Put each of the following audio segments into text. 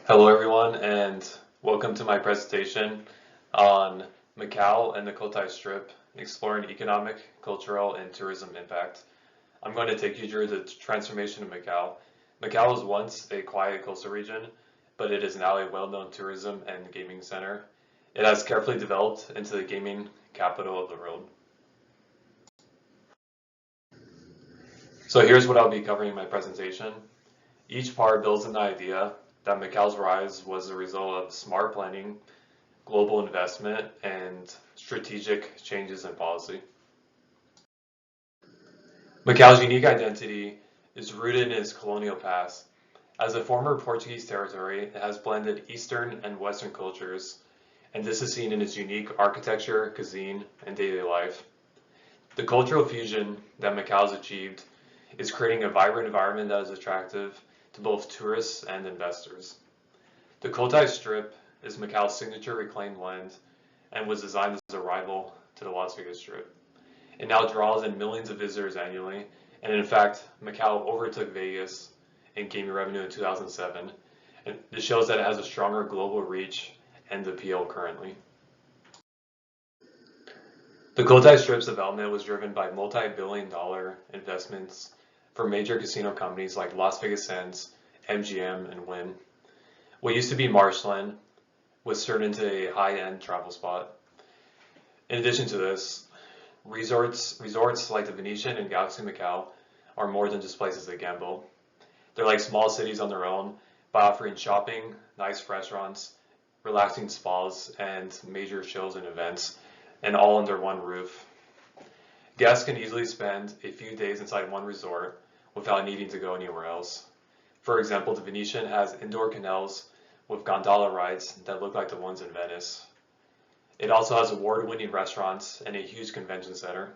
Hello everyone and welcome to my presentation on Macau and the Cotai Strip, exploring economic, cultural, and tourism impact. I'm going to take you through the transformation of Macau. Macau was once a quiet coastal region, but it is now a well-known tourism and gaming center. It has carefully developed into the gaming capital of the world. So here's what I'll be covering in my presentation. Each part builds on the idea that Macau's rise was a result of smart planning, global investment, and strategic changes in policy. Macau's unique identity is rooted in its colonial past. As a former Portuguese territory, it has blended Eastern and Western cultures, and this is seen in its unique architecture, cuisine, and daily life. The cultural fusion that Macau has achieved is creating a vibrant environment that is attractive to both tourists and investors. The Cotai Strip is Macau's signature reclaimed land and was designed as a rival to the Las Vegas Strip. It now draws in millions of visitors annually, and in fact, Macau overtook Vegas in gaming revenue in 2007. And this shows that it has a stronger global reach and appeal currently. The Cotai Strip's development was driven by multi-billion-dollar investments from major casino companies like Las Vegas Sands, MGM, and Wynn. What used to be marshland was turned into a high-end travel spot. In addition to this, resorts like the Venetian and Galaxy Macau are more than just places to gamble. They're like small cities on their own by offering shopping, nice restaurants, relaxing spas, and major shows and events, and all under one roof. Guests can easily spend a few days inside one resort without needing to go anywhere else. For example, the Venetian has indoor canals with gondola rides that look like the ones in Venice. It also has award-winning restaurants and a huge convention center.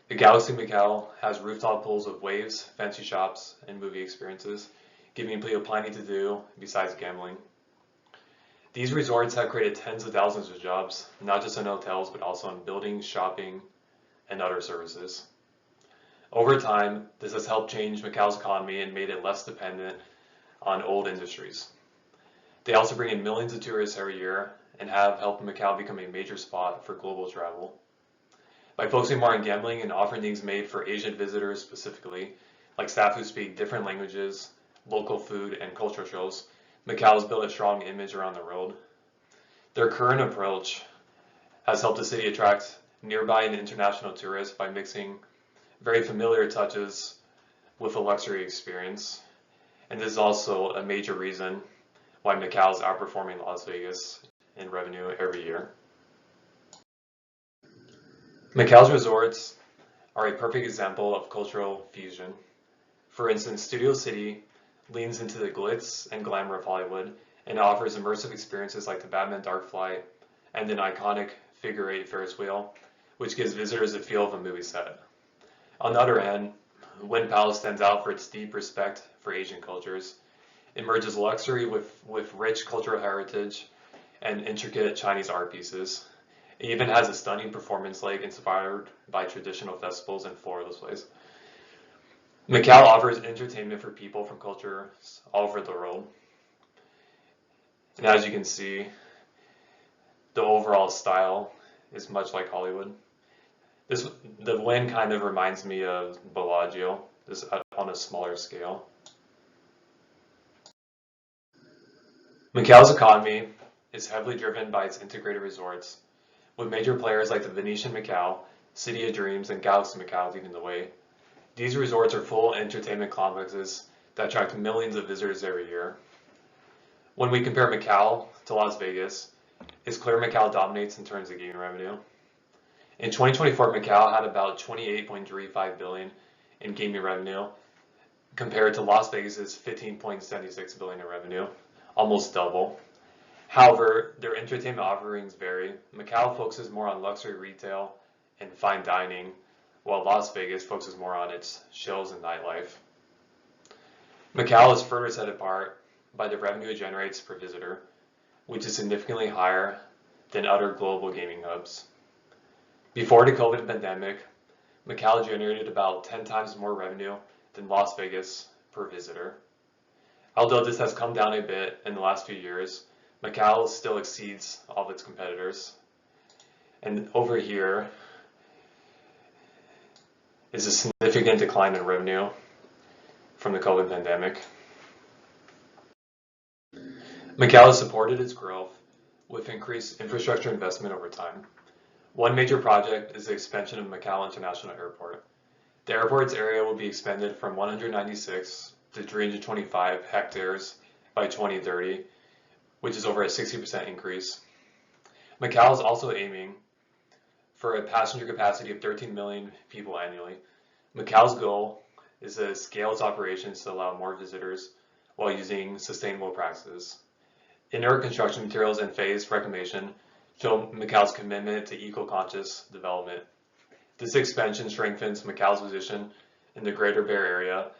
The Galaxy Macau has rooftop pools with waves, fancy shops, and movie experiences, giving people plenty to do besides gambling. These resorts have created tens of thousands of jobs, not just in hotels, but also in buildings, shopping, and other services. Over time, this has helped change Macau's economy and made it less dependent on old industries. They also bring in millions of tourists every year and have helped Macau become a major spot for global travel. By focusing more on gambling and offering things made for Asian visitors specifically, like staff who speak different languages, local food, and cultural shows, Macau has built a strong image around the world. Their current approach has helped the city attract nearby and international tourists by mixing very familiar touches with a luxury experience. And this is also a major reason why Macau is outperforming Las Vegas in revenue every year. Macau's resorts are a perfect example of cultural fusion. For instance, Studio City leans into the glitz and glamour of Hollywood and offers immersive experiences like the Batman Dark Flight and an iconic figure eight Ferris wheel, which gives visitors a feel of a movie set. On the other hand, Wynn Palace stands out for its deep respect for Asian cultures. It merges luxury with rich cultural heritage and intricate Chinese art pieces. It even has a stunning performance lake inspired by traditional festivals and floral displays. Macau offers entertainment for people from cultures all over the world. And as you can see, the overall style is much like Hollywood. The Wynn kind of reminds me of Bellagio, this on a smaller scale. Macau's economy is heavily driven by its integrated resorts, with major players like the Venetian Macau, City of Dreams, and Galaxy Macau leading the way. These resorts are full entertainment complexes that attract millions of visitors every year. When we compare Macau to Las Vegas, it's clear Macau dominates in terms of gaming revenue. In 2024, Macau had about 28.35 billion in gaming revenue, compared to Las Vegas's 15.76 billion in revenue, almost double. However, their entertainment offerings vary. Macau focuses more on luxury retail and fine dining, while Las Vegas focuses more on its shows and nightlife. Macau is further set apart by the revenue it generates per visitor, which is significantly higher than other global gaming hubs. Before the COVID pandemic, Macau generated about 10 times more revenue than Las Vegas per visitor. Although this has come down a bit in the last few years, Macau still exceeds all of its competitors. And over here is a significant decline in revenue from the COVID pandemic. Macau has supported its growth with increased infrastructure investment over time. One major project is the expansion of Macau International Airport. The airport's area will be expanded from 196 to 325 hectares by 2030, which is over a 60% increase. Macau is also aiming for a passenger capacity of 13 million people annually. Macau's goal is to scale its operations to allow more visitors while using sustainable practices. Inert construction materials and phased reclamation show Macau's commitment to eco-conscious development. This expansion strengthens Macau's position in the Greater Bay Area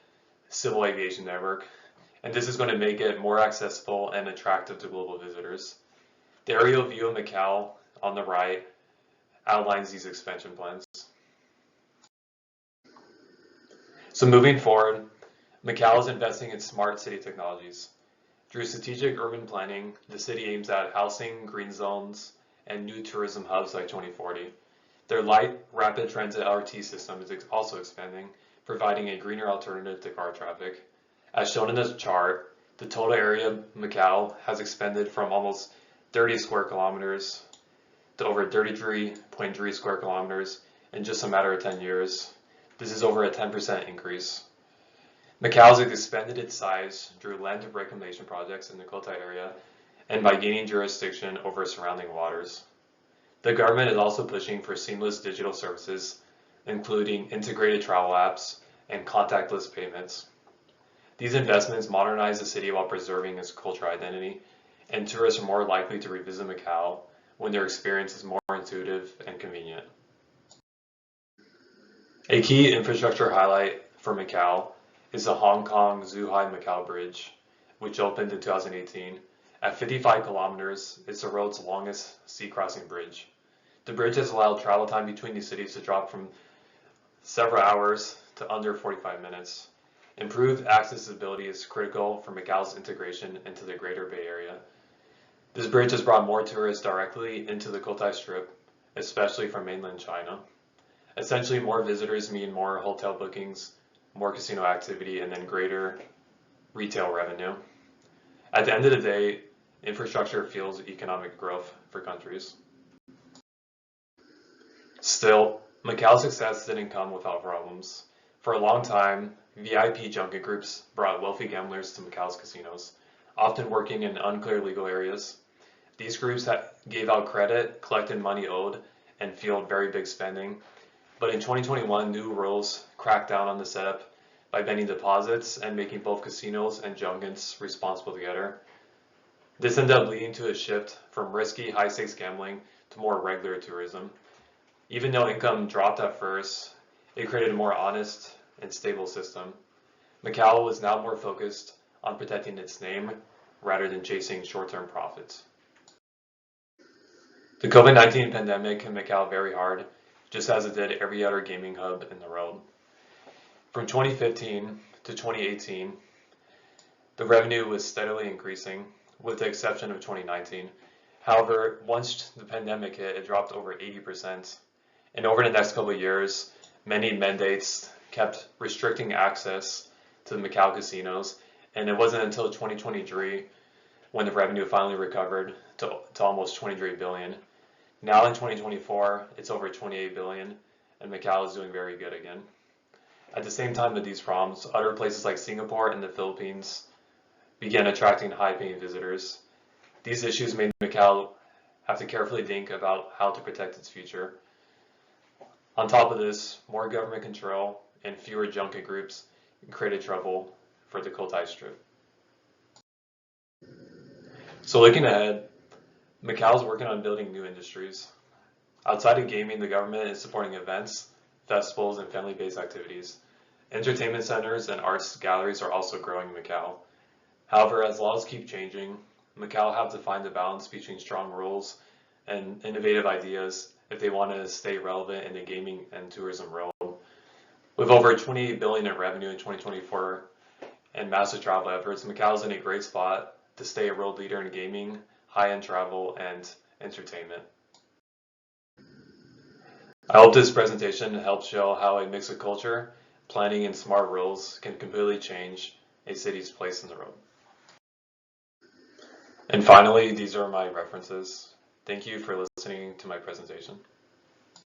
civil aviation network, and this is going to make it more accessible and attractive to global visitors. The aerial view of Macau on the right outlines these expansion plans. So moving forward, Macau is investing in smart city technologies. Through strategic urban planning, the city aims at housing, green zones, and new tourism hubs by 2040. Their light, rapid transit LRT system is also expanding, providing a greener alternative to car traffic. As shown in this chart, the total area of Macau has expanded from almost 30 square kilometers to over 33.3 square kilometers in just a matter of 10 years. This is over a 10% increase. Macau has expanded its size through land reclamation projects in the Cotai area and by gaining jurisdiction over surrounding waters. The government is also pushing for seamless digital services, including integrated travel apps and contactless payments. These investments modernize the city while preserving its cultural identity, and tourists are more likely to revisit Macau when their experience is more intuitive and convenient. A key infrastructure highlight for Macau is the Hong Kong-Zhuhai-Macau Bridge, which opened in 2018. At 55 kilometers, it's the world's longest sea crossing bridge. The bridge has allowed travel time between these cities to drop from several hours to under 45 minutes. Improved accessibility is critical for Macau's integration into the Greater Bay Area. This bridge has brought more tourists directly into the Cotai Strip, especially from mainland China. Essentially, more visitors mean more hotel bookings, more casino activity, and then greater retail revenue. At the end of the day, infrastructure fuels economic growth for countries. Still, Macau's success didn't come without problems. For a long time, VIP junket groups brought wealthy gamblers to Macau's casinos, often working in unclear legal areas. These groups gave out credit, collected money owed, and fueled very big spending. But in 2021, new rules cracked down on the setup by banning deposits and making both casinos and junkets responsible together. This ended up leading to a shift from risky, high-stakes gambling to more regular tourism. Even though income dropped at first, it created a more honest and stable system. Macau is now more focused on protecting its name rather than chasing short-term profits. The COVID-19 pandemic hit Macau very hard, just as it did every other gaming hub in the world. From 2015 to 2018, the revenue was steadily increasing, with the exception of 2019. However, once the pandemic hit, it dropped over 80%. And over the next couple of years, many mandates kept restricting access to the Macau casinos, and it wasn't until 2023 when the revenue finally recovered to almost 23 billion. Now in 2024, it's over 28 billion, and Macau is doing very good again. At the same time with these problems, other places like Singapore and the Philippines began attracting high-paying visitors. These issues made Macau have to carefully think about how to protect its future. On top of this, more government control and fewer junket groups created trouble for the Cotai Strip. So looking ahead, Macau is working on building new industries. Outside of gaming, the government is supporting events, festivals, and family-based activities. Entertainment centers and arts galleries are also growing in Macau. However, as laws keep changing, Macau have to find a balance between strong rules and innovative ideas if they want to stay relevant in the gaming and tourism world. With over 28 billion in revenue in 2024, and massive travel efforts, Macau is in a great spot to stay a world leader in gaming, high-end travel, and entertainment. I hope this presentation helps show how a mix of culture, planning, and smart rules can completely change a city's place in the world. And finally, these are my references. Thank you for listening to my presentation.